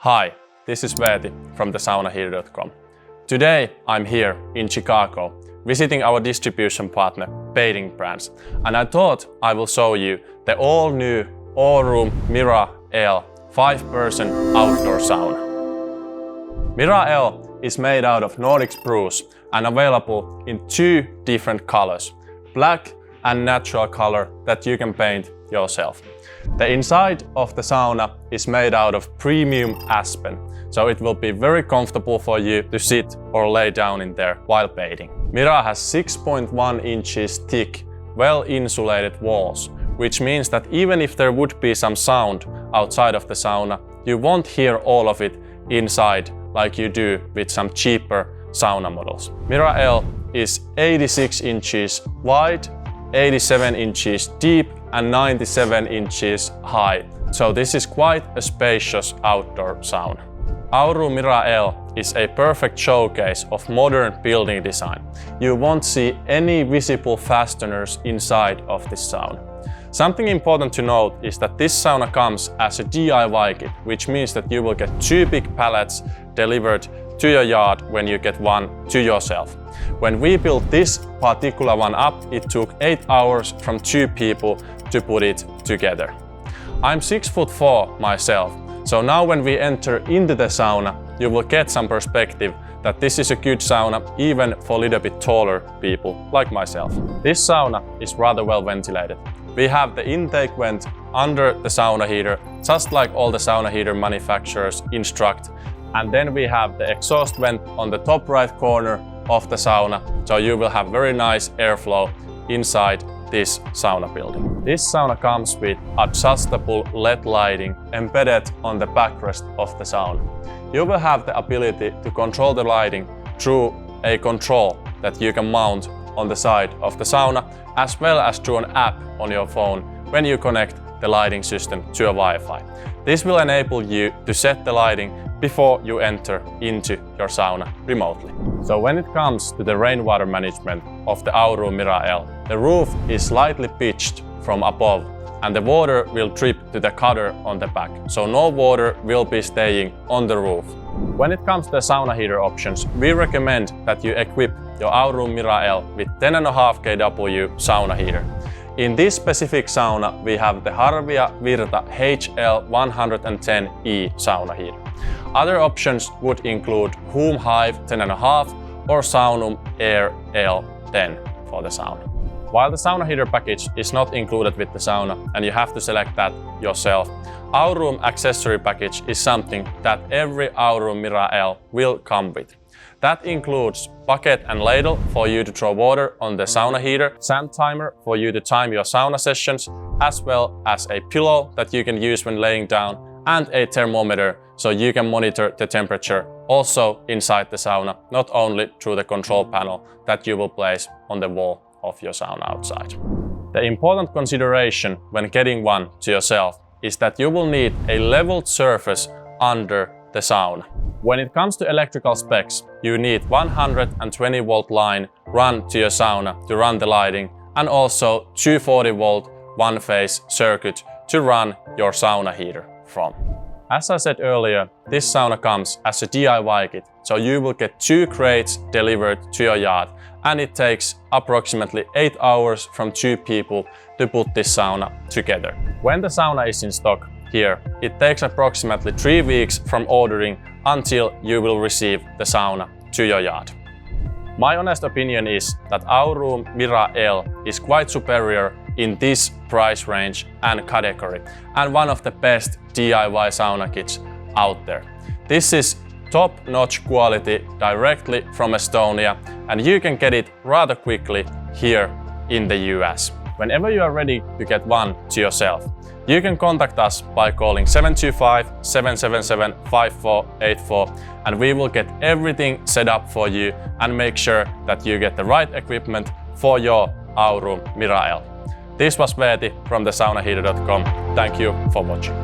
Hi, this is Veeti from thesaunaheater.com. Today I'm here in Chicago visiting our distribution partner Bathing Brands, and I thought I will show you the all-new Auroom Mira L 5-person outdoor sauna. Mira L is made out of Nordic spruce and available in 2 different colors, black and natural color that you can paint yourself. The inside of the sauna is made out of premium Aspen, so it will be very comfortable for you to sit or lay down in there while bathing. Mira has 6.1 inches thick, well-insulated walls, which means that even if there would be some sound outside of the sauna, you won't hear all of it inside like you do with some cheaper sauna models. Mira L is 86 inches wide, 87 inches deep and 97 inches high, so this is quite a spacious outdoor sauna. Auroom Mira L is a perfect showcase of modern building design. You won't see any visible fasteners inside of this sauna. Something important to note is that this sauna comes as a DIY kit, which means that you will get 2 big pallets delivered to your yard when you get one to yourself. When we built this particular one up, it took 8 hours from 2 people to put it together. I'm 6'4" myself, so now when we enter into the sauna, you will get some perspective that this is a good sauna even for a little bit taller people like myself. This sauna is rather well ventilated. We have the intake vent under the sauna heater, just like all the sauna heater manufacturers instruct. And then we have the exhaust vent on the top right corner of the sauna, so you will have very nice airflow inside this sauna building. This sauna comes with adjustable LED lighting embedded on the backrest of the sauna. You will have the ability to control the lighting through a control that you can mount on the side of the sauna, as well as through an app on your phone when you connect the lighting system to a Wi-Fi. This will enable you to set the lighting before you enter into your sauna remotely. So when it comes to the rainwater management of the Auroom Mira L, the roof is slightly pitched from above and the water will drip to the gutter on the back, so no water will be staying on the roof. When it comes to the sauna heater options, we recommend that you equip your Auroom Mira L with 10.5 kW sauna heater. In this specific sauna, we have the Harvia Virta HL110E sauna heater. Other options would include Home Hive 10.5 or Sauna Air L10 for the sauna. While the sauna heater package is not included with the sauna and you have to select that yourself, Auroom Accessory package is something that every Auroom Mira L will come with. That includes bucket and ladle for you to throw water on the sauna heater, sand timer for you to time your sauna sessions, as well as a pillow that you can use when laying down, and a thermometer so you can monitor the temperature also inside the sauna, not only through the control panel that you will place on the wall of your sauna outside. The important consideration when getting one to yourself is that you will need a leveled surface under the sauna. When it comes to electrical specs, you need 120 volt line run to your sauna to run the lighting, and also 240 volt one-phase circuit to run your sauna heater from. As I said earlier, this sauna comes as a DIY kit, so you will get 2 crates delivered to your yard, and it takes approximately 8 hours from 2 people to put this sauna together. When the sauna is in stock here, it takes approximately 3 weeks from ordering until you will receive the sauna to your yard. My honest opinion is that Auroom Mira L is quite superior in this price range and category, and one of the best DIY sauna kits out there. This is top-notch quality directly from Estonia, and you can get it rather quickly here in the US. Whenever you are ready to get one to yourself, you can contact us by calling 725-777-5484, and we will get everything set up for you and make sure that you get the right equipment for your Auroom Mira L. This was Veeti from thesaunaheater.com. Thank you for watching.